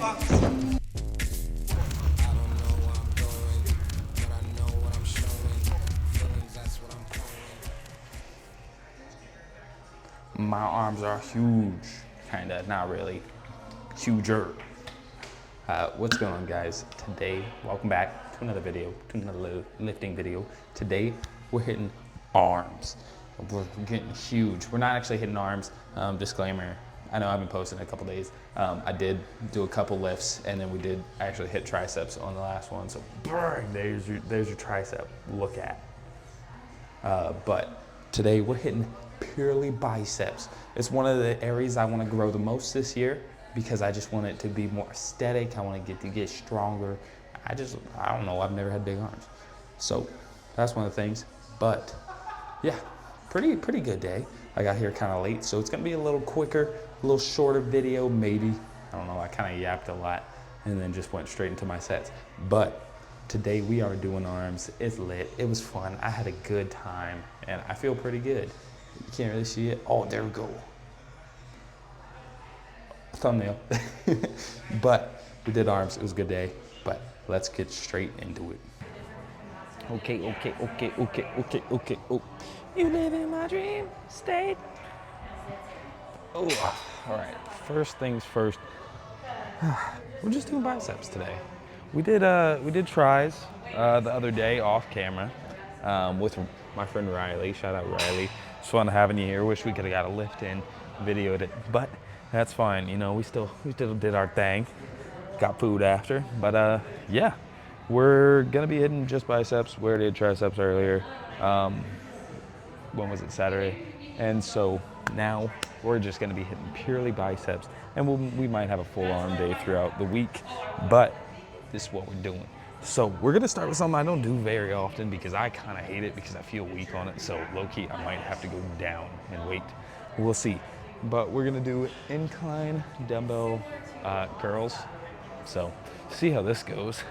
My arms are huge, kinda, not really, huger. What's going on, guys? Today, welcome back to another video, to another lifting video. Today, we're hitting arms. We're getting huge. We're not actually hitting arms, disclaimer. I know I've been posting a couple days. I did do a couple lifts, and then we did actually hit triceps on the last one. So, there's your tricep. Look at. But today we're hitting purely biceps. It's one of the areas I want to grow the most this year because I just want it to be more aesthetic. I want to get stronger. I don't know. I've never had big arms, so that's one of the things. But yeah, pretty good day. I got here kind of late, so it's gonna be a little quicker, a little shorter video, maybe. I don't know. I kind of yapped a lot and then just went straight into my sets. But today we are doing arms. It's lit. It was fun. I had a good time, and I feel pretty good. You can't really see it. Oh, there we go. Thumbnail. But we did arms. It was a good day. But let's get straight into it. Okay. Oh, you live in my dream state. Oh, all right. First things first. We're just doing biceps today. We did tries the other day off camera with my friend Riley. Shout out Riley. It's fun having you here. Wish we could have got a lift in, videoed it, but that's fine. You know, we still did our thing. Got food after, but yeah, we're gonna be hitting just biceps. We already did triceps earlier. When was it? Saturday, and so now we're just gonna be hitting purely biceps, and we might have a full arm day throughout the week, but this is what we're doing. So we're gonna start with something I don't do very often because I kind of hate it because I feel weak on it. So low-key, I might have to go down and weight. We'll see. But we're gonna do incline dumbbell curls. So see how this goes.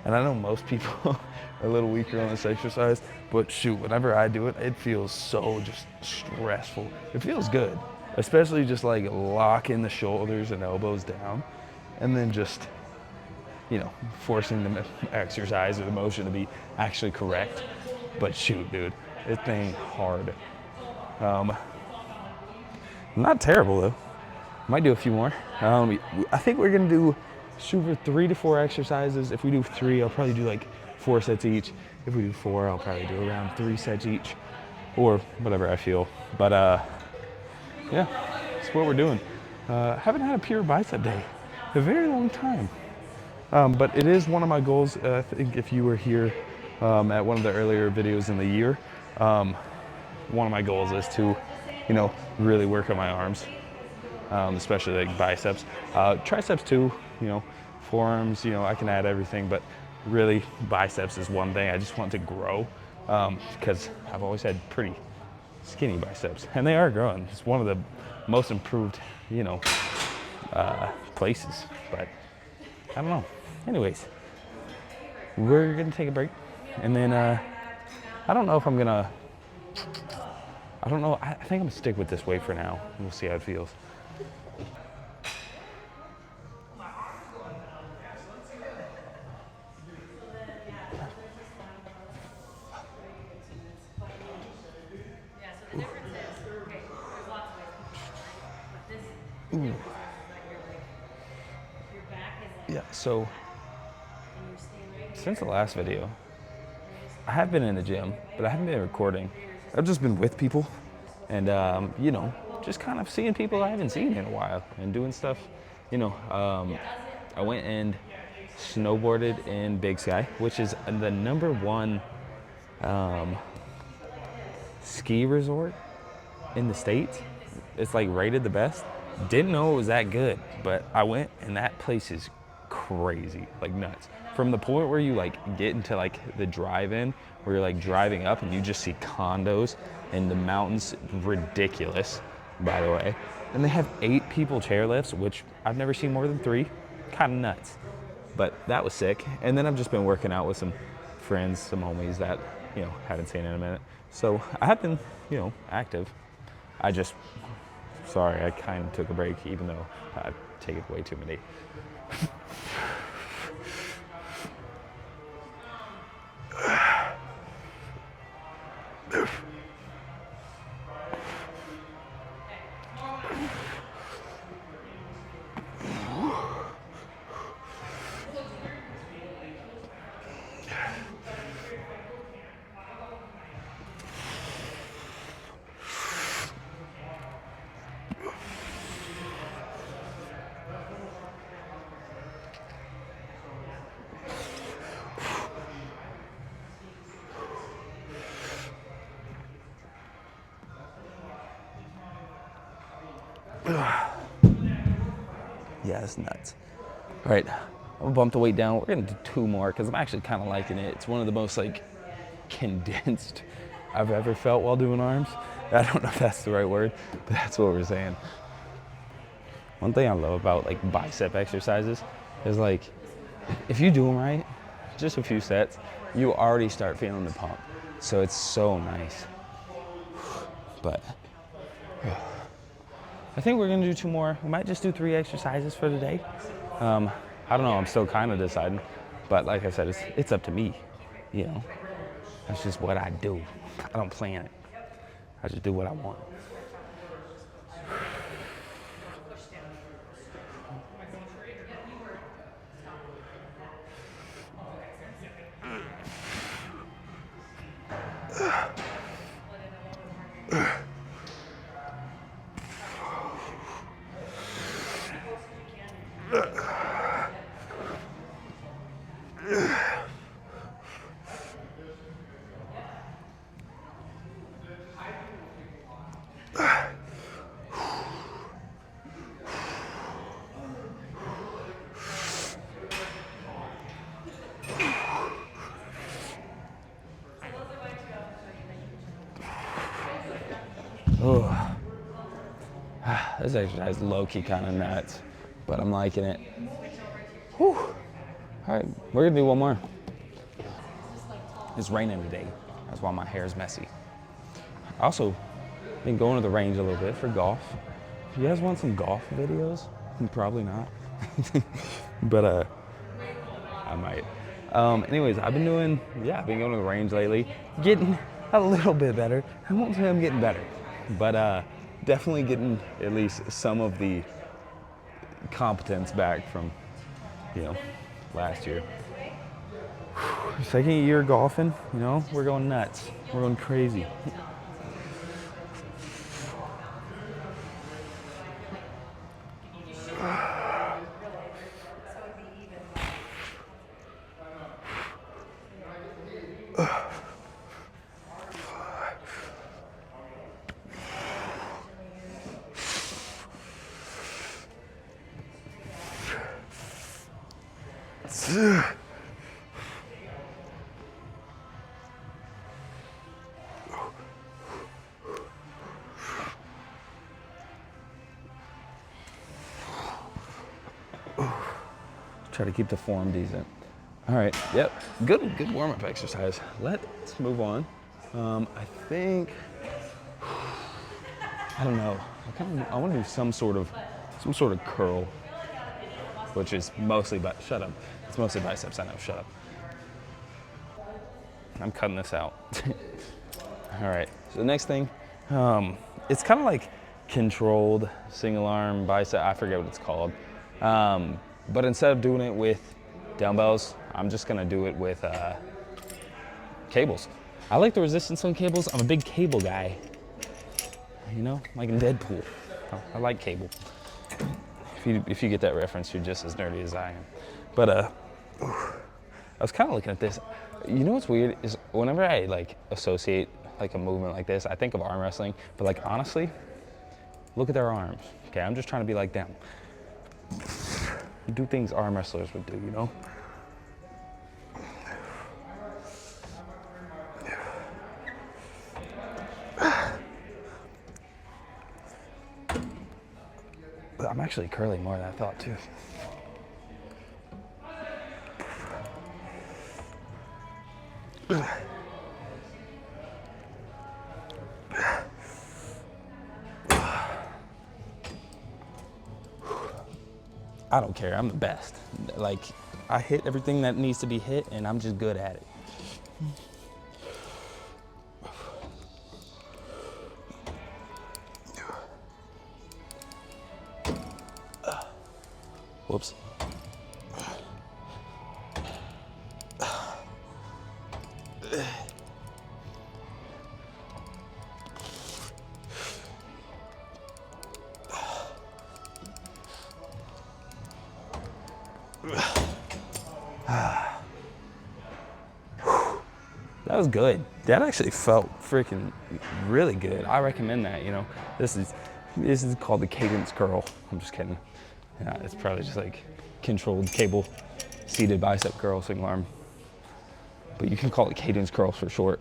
And I know most people are a little weaker on this exercise, but shoot, whenever I do it, it feels so just stressful. It feels good, especially just like locking the shoulders and elbows down and then just, you know, forcing the exercise or the motion to be actually correct. But shoot, dude, this thing hard. Not terrible though. Might do a few more. I think we're gonna shoot for 3 to 4 exercises. If we do 3, I'll probably do like 4 sets each. If we do 4, I'll probably do around 3 sets each, or whatever I feel. But yeah, that's what we're doing. Haven't had a pure bicep day in a very long time. But it is one of my goals. I think if you were here at one of the earlier videos in the year, one of my goals is to, you know, really work on my arms, especially like biceps, triceps too. You know, forearms. You know, I can add everything, but really biceps is one thing. I just want to grow because I've always had pretty skinny biceps, and they are growing. It's one of the most improved, you know, places. But I don't know. Anyways, we're gonna take a break, and then I don't know if I'm gonna. I don't know. I think I'm gonna stick with this weight for now. We'll see how it feels. Ooh. Yeah, so since the last video, I have been in the gym, but I haven't been recording. I've just been with people and, you know, just kind of seeing people I haven't seen in a while and doing stuff. You know, I went and snowboarded in Big Sky, which is the #1 ski resort in the States. It's like rated the best. Didn't know it was that good, but I went and that place is crazy, like nuts. From the point where you like get into like the drive-in, where you're like driving up and you just see condos and the mountains, ridiculous, by the way. And they have 8 people chairlifts, which I've never seen more than 3, kind of nuts. But that was sick. And then I've just been working out with some friends, some homies that, you know, haven't seen in a minute. So I have been, you know, active. Sorry, I kind of took a break, even though I've taken way too many. Yeah, it's nuts. All right, I'm gonna bump the weight down. We're gonna do 2 more because I'm actually kind of liking it. It's one of the most like condensed I've ever felt while doing arms. I don't know if that's the right word, but that's what we're saying. One thing I love about like bicep exercises is like, if you do them right, just a few sets, you already start feeling the pump. So it's so nice. But I think we're gonna do 2 more. We might just do 3 exercises for the day. I don't know, I'm still kind of deciding. But like I said, it's up to me, you know. That's just what I do. I don't plan it. I just do what I want. Oh, this exercise is low-key kind of nuts, but I'm liking it. Whew. All right, we're gonna do 1 more. It's raining today. That's why my hair is messy. Also, been going to the range a little bit for golf. If you guys want some golf videos, probably not, but I might. Anyways, I've been going to the range lately, getting a little bit better. I won't say I'm getting better, but definitely getting at least some of the competence back from, you know, last year. Second year golfing, you know, we're going nuts. We're going crazy. Try to keep the form decent. All right, yep, good warm-up exercise. Let's move on. I think, I don't know. I want to do some sort of curl, which is mostly, shut up. It's mostly biceps, I know, shut up. I'm cutting this out. All right, so the next thing, it's kind of like controlled single arm bicep, I forget what it's called. But instead of doing it with dumbbells, I'm just gonna do it with cables. I like the resistance on cables. I'm a big cable guy. You know, like in Deadpool. I like cable. If you get that reference, you're just as nerdy as I am. But I was kind of looking at this. You know what's weird is whenever I like associate like a movement like this, I think of arm wrestling, but like honestly, look at their arms. Okay, I'm just trying to be like them. Do things arm wrestlers would do, you know? But I'm actually curling more than I thought too. I don't care, I'm the best. Like, I hit everything that needs to be hit and I'm just good at it. Whoops. That was good. That actually felt freaking really good. I recommend that, you know. This is called the cadence curl. I'm just kidding. Yeah, it's probably just like controlled cable seated bicep curl, single arm. But you can call it cadence curls for short.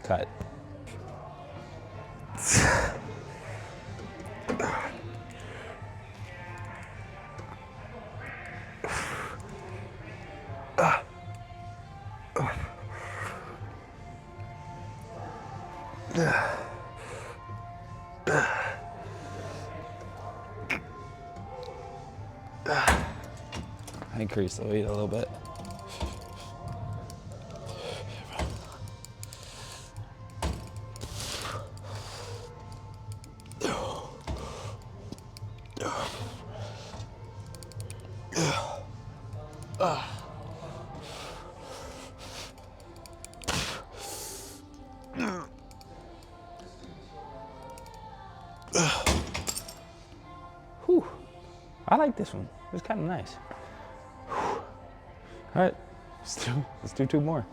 Cut. I increase the weight a little bit. Whew. I like this one. It's kind of nice. Whew. All right, let's do two more.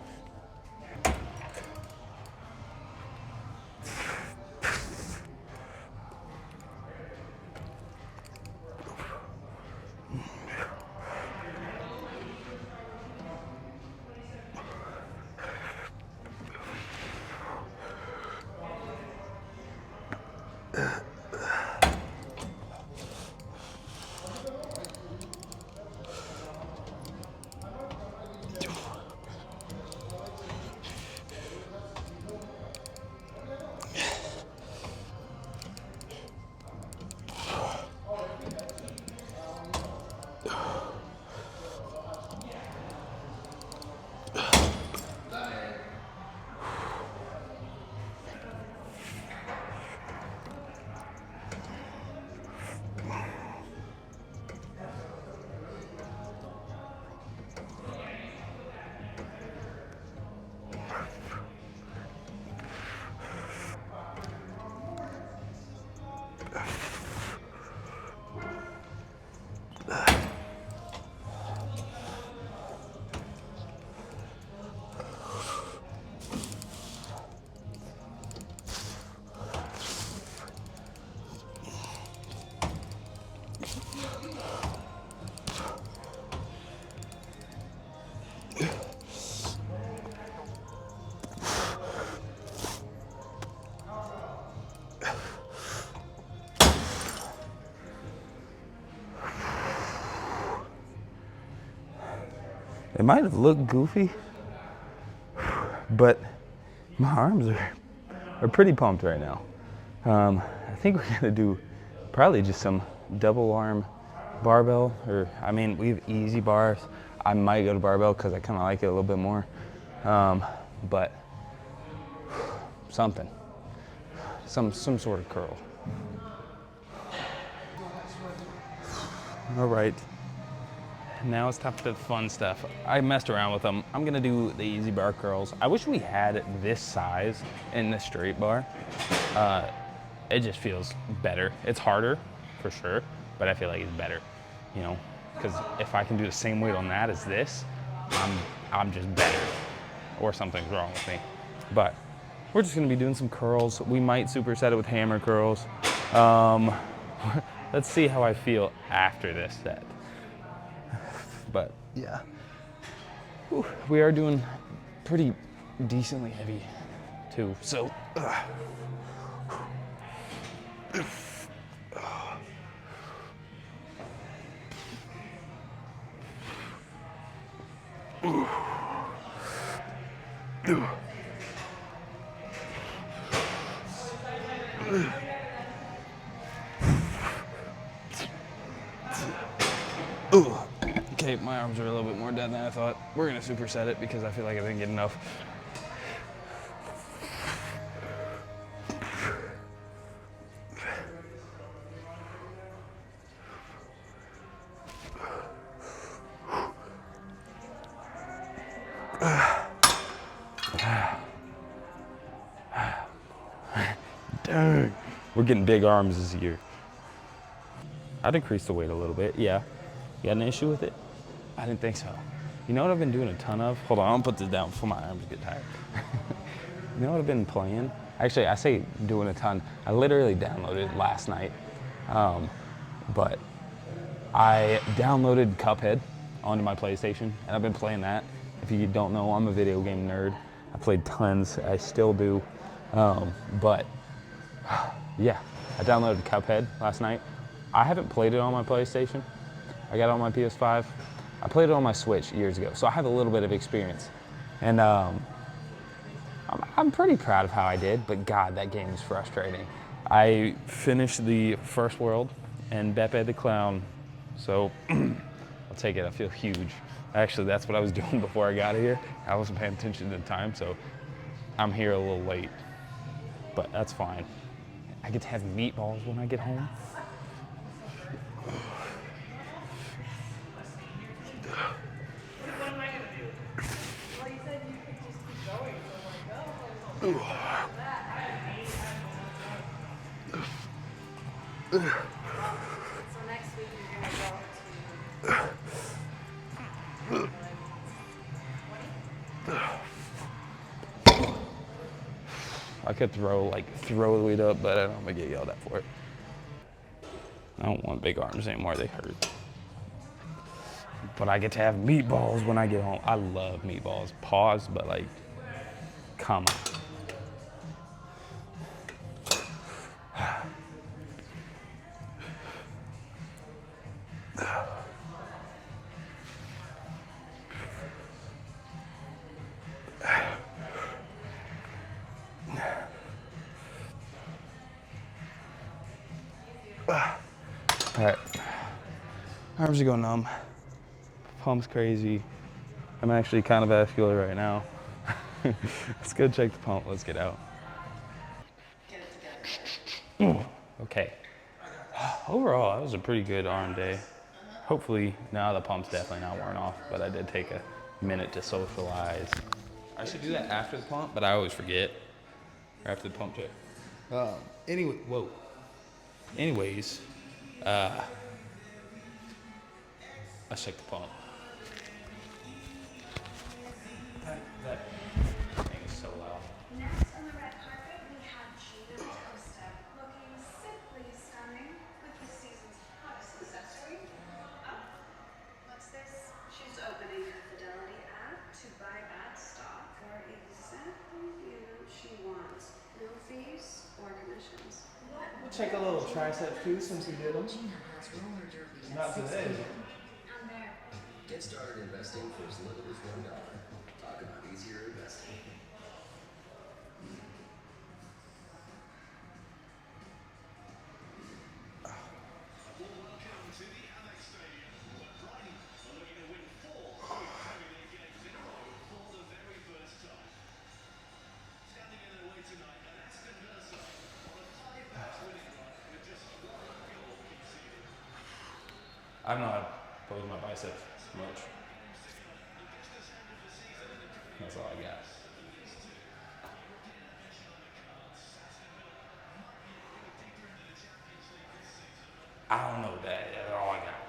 It might have looked goofy, but my arms are pretty pumped right now. I think we're gonna do probably just some double arm barbell, or I mean, we have easy bars. I might go to barbell because I kind of like it a little bit more, but something, some sort of curl. All right. Now it's time for the fun stuff. I messed around with them. I'm gonna do the easy bar curls. I wish we had this size in the straight bar. It just feels better. It's harder, for sure, but I feel like it's better, you know? because if I can do the same weight on that as this, I'm just better, or something's wrong with me. But we're just gonna be doing some curls. We might superset it with hammer curls. Let's see how I feel after this set. But yeah, we are doing pretty decently heavy too. So. Okay, my arms are a little bit more dead than I thought. We're gonna superset it because I feel like I didn't get enough. Dang, we're getting big arms this year. I'd increase the weight a little bit, yeah. You got an issue with it? I didn't think so. You know what I've been doing a ton of? Hold on, I'm gonna put this down before my arms get tired. You know what I've been playing? Actually, I say doing a ton. I literally downloaded last night, but I downloaded Cuphead onto my PlayStation, and I've been playing that. If you don't know, I'm a video game nerd. I played tons, I still do. But yeah, I downloaded Cuphead last night. I haven't played it on my PlayStation. I got it on my PS5. I played it on my Switch years ago, so I have a little bit of experience. And I'm pretty proud of how I did, but God, that game is frustrating. I finished the first world and Beppe the Clown, so I'll take it, I feel huge. Actually, that's what I was doing before I got here. I wasn't paying attention to the time, so I'm here a little late, but that's fine. I get to have meatballs when I get home. So next week you're gonna go to I could throw the weight up, but I'm gonna get yelled at for it. I don't want big arms anymore, they hurt. But I get to have meatballs when I get home. I love meatballs. Pause, but like, come on. All right, arms are going numb. Pump's crazy. I'm actually kind of vascular right now. Let's go check the pump. Let's get out. get it together. Okay. Overall, that was a pretty good arm day. Hopefully, now the pump's definitely not worn off, but I did take a minute to socialize. I should do that after the pump, but I always forget. Or after the pump check. Anyways, let's check the pump. That thing is so loud. Next on the red carpet, we have Gina Tosta, looking simply stunning with this season's hottest accessory. Oh, what's this? She's opening her Fidelity app to buy that stock for exactly you she wants. No fees or commissions. We'll take a little tricep too since we did them. Not today. I'm there. Get started investing for as little as $1. Talk about easier investing. I've not posed my biceps much. That's all I got. I don't know that. That's all I got.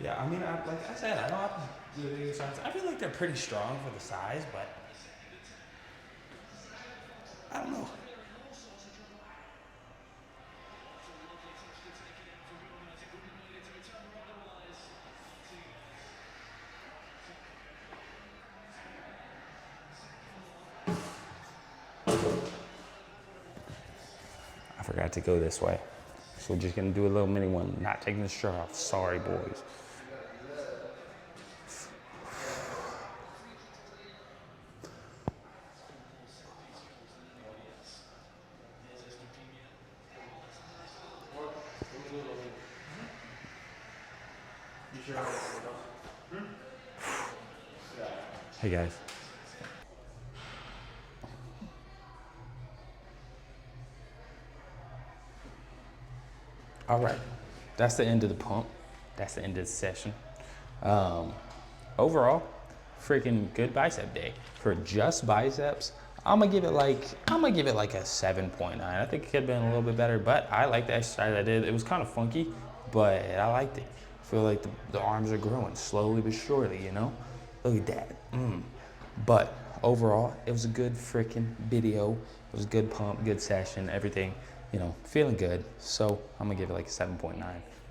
Yeah, I mean, like I said, I don't have to do the exercise. I feel like they're pretty strong for the size, but I don't know. I forgot to go this way. So we're just gonna do a little mini one, not taking the shirt off. Sorry, boys. Hey guys. All right, that's the end of the pump. That's the end of the session. Overall, freaking good bicep day. For just biceps, I'm gonna give it like a 7.9. I think it could have been a little bit better, but I like the exercise I did. It was kind of funky, but I liked it. I feel like the arms are growing slowly but surely, you know? Look at that. But overall, it was a good freaking video. It was a good pump, good session, everything, you know, feeling good. So I'm gonna give it like a 7.9.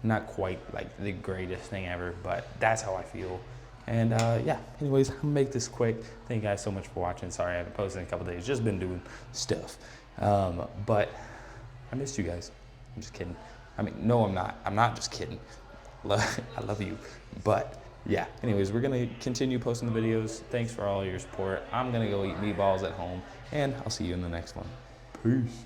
Not quite like the greatest thing ever, but that's how I feel. And yeah, anyways, I'm gonna make this quick. Thank you guys so much for watching. Sorry I haven't posted in a couple days, just been doing stuff. But I missed you guys. I'm just kidding. I mean, no, I'm not. I'm not just kidding. I love you. But yeah, anyways, we're gonna continue posting the videos. Thanks for all your support. I'm gonna go eat meatballs at home, and I'll see you in the next one. Peace.